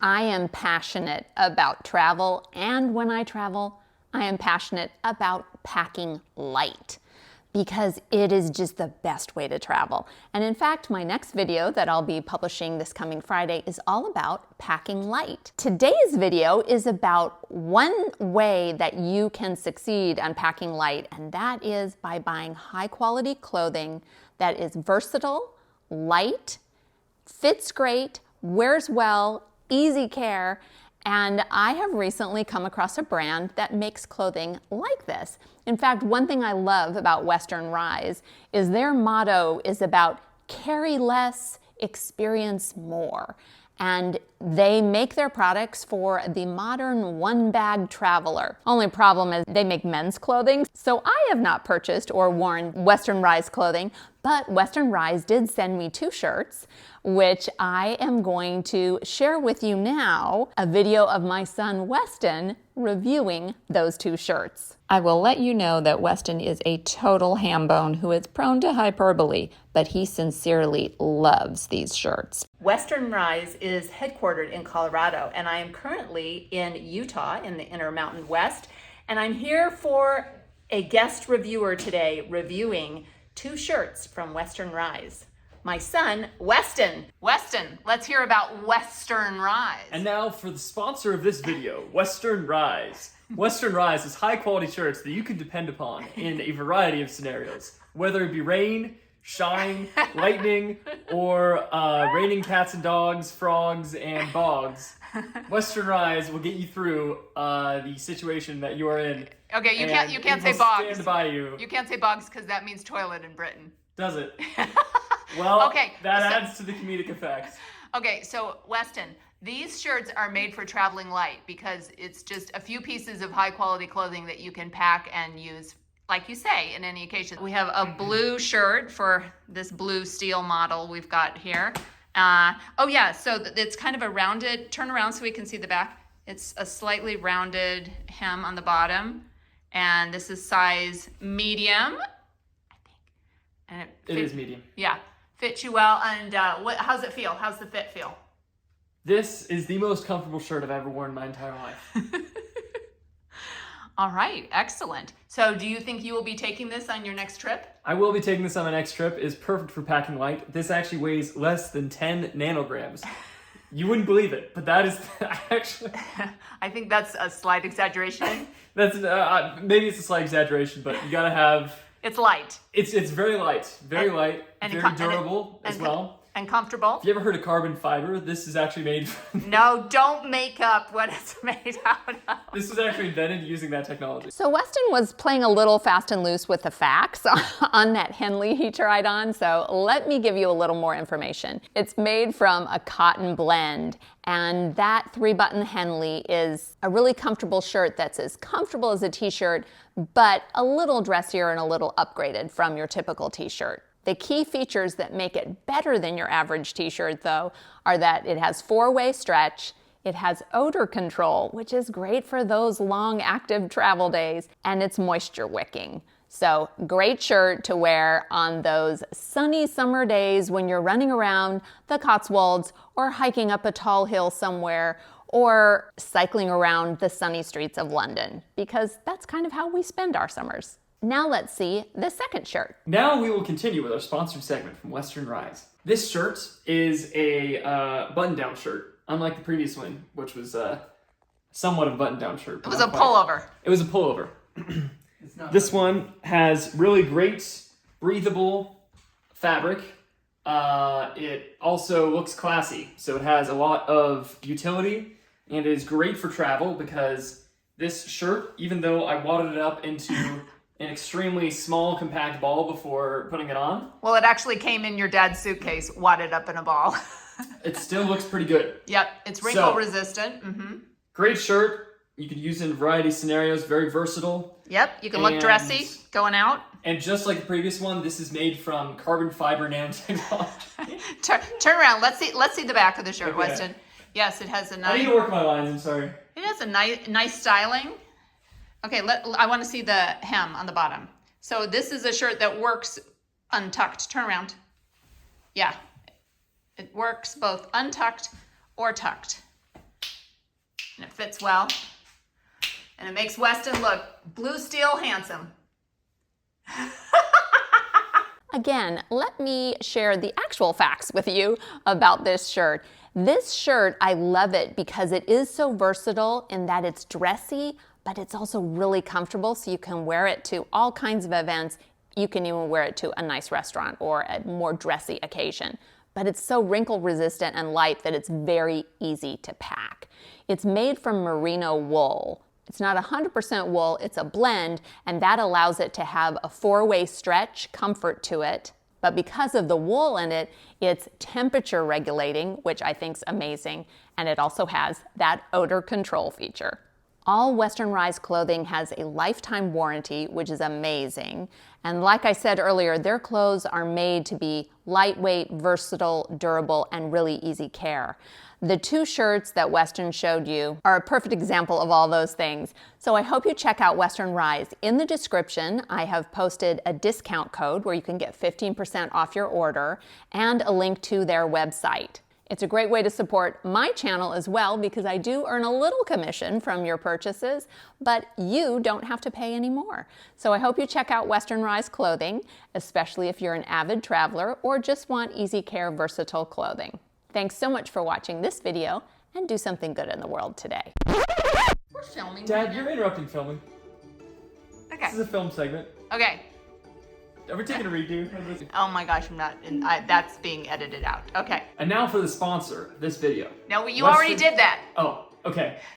I am passionate about travel, and when I travel, I am passionate about packing light because it is just the best way to travel. And in fact, my next video that I'll be publishing this coming Friday is all about packing light. Today's video is about one way that you can succeed on packing light, and that is by buying high quality clothing that is versatile, light, fits great, wears well, easy care, and I have recently come across a brand that makes clothing like this. In fact, one thing I love about Western Rise is their motto is about carry less, experience more. And they make their products for the modern one-bag traveler. Only problem is they make men's clothing, so I have not purchased or worn Western Rise clothing, but Western Rise did send me 2 shirts, which I am going to share with you now, a video of my son Weston reviewing those 2 shirts. I will let you know that Weston is a total ham bone who is prone to hyperbole, but he sincerely loves these shirts. Western Rise is headquartered in Colorado, and I am currently in Utah in the Intermountain West, and I'm here for a guest reviewer today reviewing 2 shirts from Western Rise. My son, Weston. Weston, let's hear about Western Rise. And now for the sponsor of this video, Western Rise. Western Rise is high quality shirts that you can depend upon in a variety of scenarios, whether it be rain, shine, lightning, or raining cats and dogs, frogs, and bogs. Western Rise will get you through the situation that you are in. Okay, you can't say bogs. Stand by you. You can't say bogs because that means toilet in Britain. Does it? Well, okay, that adds to the comedic effect. Okay, so Weston, these shirts are made for traveling light because it's just a few pieces of high quality clothing that you can pack and use, like you say, in any occasion. We have a blue shirt for this blue steel model we've got here. Oh yeah, so it's kind of a rounded, turn around so we can see the back. It's a slightly rounded hem on the bottom. And this is size medium, I think. And it is medium. Yeah, fits you well. And how's it feel? How's the fit feel? This is the most comfortable shirt I've ever worn in my entire life. All right, excellent. So do you think you will be taking this on your next trip? I will be taking this on my next trip. It's perfect for packing light. This actually weighs less than 10 nanograms. You wouldn't believe it, but that is actually... I think that's a slight exaggeration. That's maybe it's a slight exaggeration, but you gotta have... It's light. It's very light, very light, very durable as well. And comfortable. Have you ever heard of carbon fiber? This is actually made from... No, don't make up what it's made out of. This was actually invented using that technology. So Weston was playing a little fast and loose with the facts on that Henley he tried on, so let me give you a little more information. It's made from a cotton blend, and that 3-button Henley is a really comfortable shirt that's as comfortable as a t-shirt, but a little dressier and a little upgraded from your typical t-shirt. The key features that make it better than your average t-shirt, though, are that it has 4-way stretch, it has odor control, which is great for those long active travel days, and it's moisture wicking. So great shirt to wear on those sunny summer days when you're running around the Cotswolds or hiking up a tall hill somewhere or cycling around the sunny streets of London, because that's kind of how we spend our summers. Now let's see the second shirt. Now we will continue with our sponsored segment from Western Rise. This shirt is a button-down shirt, unlike the previous one, which was somewhat of a button-down shirt. It was a pullover. It was a pullover. This one has really great, breathable fabric. It also looks classy, so it has a lot of utility, and it is great for travel because this shirt, even though I wadded it up into an extremely small, compact ball before putting it on. Well, it actually came in your dad's suitcase, wadded up in a ball. It still looks pretty good. Yep, it's wrinkle resistant. Mm-hmm. Great shirt. You can use it in a variety of scenarios, very versatile. Yep, you can look dressy going out. And just like the previous one, this is made from carbon fiber nanotechnology. Turn around. Let's see the back of the shirt, okay. Weston. Yes, it has a nice... I need to work my lines, I'm sorry. It has a nice styling. Okay, I want to see the hem on the bottom. So this is a shirt that works untucked. Turn around. Yeah, it works both untucked or tucked. And it fits well. And it makes Weston look blue steel handsome. Again, let me share the actual facts with you about this shirt. This shirt, I love it because it is so versatile in that it's dressy, but it's also really comfortable, so you can wear it to all kinds of events. You can even wear it to a nice restaurant or a more dressy occasion. But it's so wrinkle resistant and light that it's very easy to pack. It's made from merino wool. It's not 100% wool, it's a blend, and that allows it to have a 4-way stretch comfort to it. But because of the wool in it, it's temperature regulating, which I think's amazing, and it also has that odor control feature. All Western Rise clothing has a lifetime warranty, which is amazing. And like I said earlier, their clothes are made to be lightweight, versatile, durable, and really easy care. The 2 shirts that Weston showed you are a perfect example of all those things. So I hope you check out Western Rise. In the description, I have posted a discount code where you can get 15% off your order and a link to their website. It's a great way to support my channel as well because I do earn a little commission from your purchases, but you don't have to pay any more. So I hope you check out Western Rise clothing, especially if you're an avid traveler or just want easy care, versatile clothing. Thanks so much for watching this video and do something good in the world today. We're filming. Dad, you're interrupting filming. Okay. This is a film segment. Okay. Are we taking a redo? Oh my gosh, I'm not. That's being edited out. Okay. And now for the sponsor of this video. No, you Weston- already did that. Oh, okay.